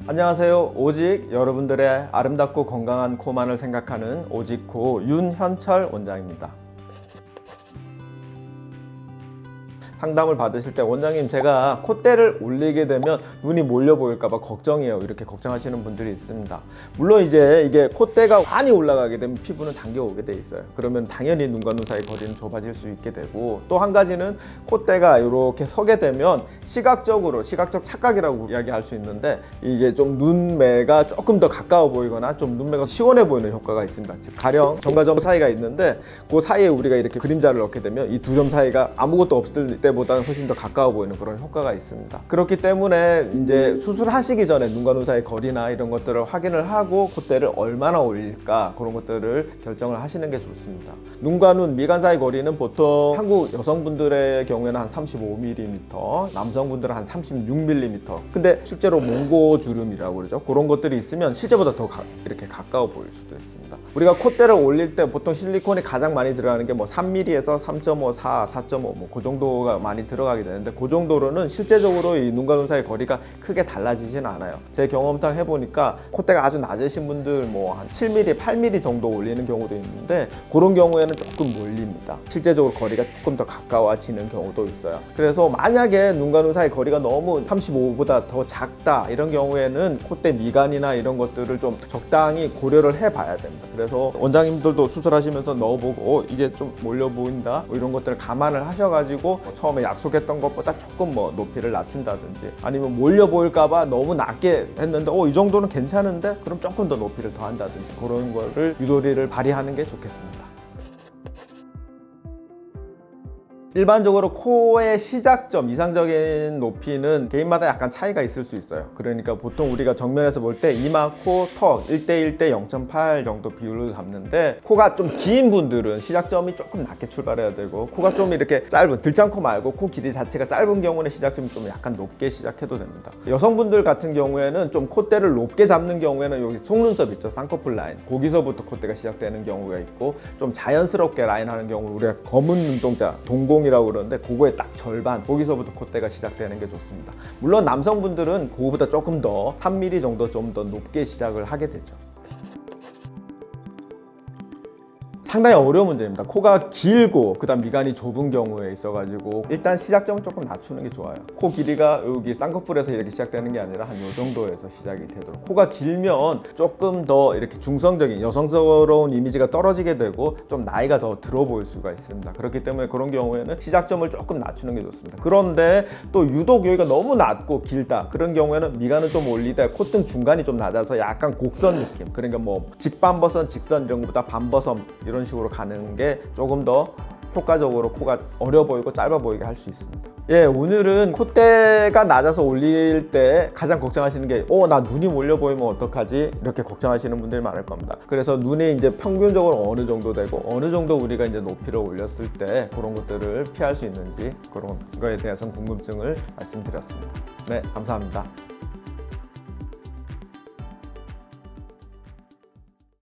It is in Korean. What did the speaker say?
안녕하세요. 오직 여러분들의 아름답고 건강한 코만을 생각하는 오직코 윤현철 원장입니다. 상담을 받으실 때 원장님 제가 콧대를 올리게 되면 눈이 몰려 보일까 봐 걱정이에요, 이렇게 걱정하시는 분들이 있습니다. 물론 이제 이게 콧대가 많이 올라가게 되면 피부는 당겨오게 돼 있어요. 그러면 당연히 눈과 눈 사이 거리는 좁아질 수 있게 되고, 또 한 가지는 콧대가 이렇게 서게 되면 시각적 착각이라고 이야기할 수 있는데, 이게 좀 눈매가 조금 더 가까워 보이거나 좀 눈매가 시원해 보이는 효과가 있습니다. 즉 가령 점과 점 사이가 있는데 그 사이에 우리가 이렇게 그림자를 넣게 되면 이 두 점 사이가 아무것도 없을 때보다는 훨씬 더 가까워 보이는 그런 효과가 있습니다. 그렇기 때문에 이제 수술하시기 전에 눈과 눈 사이 거리나 이런 것들을 확인을 하고 콧대를 얼마나 올릴까, 그런 것들을 결정을 하시는 게 좋습니다. 눈과 눈, 미간 사이 거리는 보통 한국 여성분들의 경우에는 한 35mm, 남성분들은 한 36mm. 근데 실제로 몽고주름이라고 그러죠. 그런 것들이 있으면 실제보다 더 이렇게 가까워 보일 수도 있습니다. 우리가 콧대를 올릴 때 보통 실리콘이 가장 많이 들어가는 게 뭐 3mm에서 3.5, 4, 4.5 뭐 그 정도가 많이 들어가게 되는데, 그 정도로는 실제적으로 이 눈과 눈 사이 거리가 크게 달라지진 않아요. 제 경험상 해보니까 콧대가 아주 낮으신 분들 뭐 한 7mm, 8mm 정도 올리는 경우도 있는데, 그런 경우에는 조금 몰립니다. 실제적으로 거리가 조금 더 가까워지는 경우도 있어요. 그래서 만약에 눈과 눈 사이 거리가 너무 35보다 더 작다, 이런 경우에는 콧대 미간이나 이런 것들을 좀 적당히 고려를 해봐야 됩니다. 그래서 원장님들도 수술하시면서 넣어보고 이게 좀 몰려 보인다, 뭐 이런 것들을 감안을 하셔가지고 처음에 약속했던 것보다 조금 뭐 높이를 낮춘다든지, 아니면 몰려 보일까봐 너무 낮게 했는데 이 정도는 괜찮은데 그럼 조금 더 높이를 더 한다든지, 그런 거를 유도리를 발휘하는 게 좋겠습니다. 일반적으로 코의 시작점, 이상적인 높이는 개인마다 약간 차이가 있을 수 있어요. 그러니까 보통 우리가 정면에서 볼 때 이마, 코, 턱 1:1 대 0.8 정도 비율로 잡는데, 코가 좀 긴 분들은 시작점이 조금 낮게 출발해야 되고, 코가 좀 이렇게 짧은, 들창코 말고 코 길이 자체가 짧은 경우는 시작점이 좀 약간 높게 시작해도 됩니다. 여성분들 같은 경우에는 좀 콧대를 높게 잡는 경우에는 여기 속눈썹 있죠, 쌍꺼풀 라인, 거기서부터 콧대가 시작되는 경우가 있고, 좀 자연스럽게 라인 하는 경우 우리가 검은 눈동자, 동공 이라고 그러는데 그거의 딱 절반, 거기서부터 콧대가 시작되는 게 좋습니다. 물론 남성분들은 그거보다 조금 더 3mm 정도 좀 더 높게 시작을 하게 되죠. 상당히 어려운 문제입니다. 코가 길고 그다음 미간이 좁은 경우에 있어가지고 일단 시작점은 조금 낮추는 게 좋아요. 코 길이가 여기 쌍꺼풀에서 이렇게 시작되는 게 아니라 한 요 정도에서 시작이 되도록. 코가 길면 조금 더 이렇게 중성적인 여성스러운 이미지가 떨어지게 되고 좀 나이가 더 들어 보일 수가 있습니다. 그렇기 때문에 그런 경우에는 시작점을 조금 낮추는 게 좋습니다. 그런데 또 유독 여기가 너무 낮고 길다, 그런 경우에는 미간을 좀 올리되 콧등 중간이 좀 낮아서 약간 곡선 느낌, 그러니까 뭐 직반버선, 직선 이런 것보다 반버선 이런 식으로 가는 게 조금 더 효과적으로 코가 어려 보이고 짧아 보이게 할 수 있습니다. 예, 오늘은 콧대가 낮아서 올릴 때 가장 걱정하시는 게 나 눈이 몰려 보이면 어떡하지? 이렇게 걱정하시는 분들이 많을 겁니다. 그래서 눈이 이제 평균적으로 어느 정도 되고 어느 정도 우리가 이제 높이를 올렸을 때 그런 것들을 피할 수 있는지, 그런 거에 대해서 궁금증을 말씀드렸습니다. 네, 감사합니다.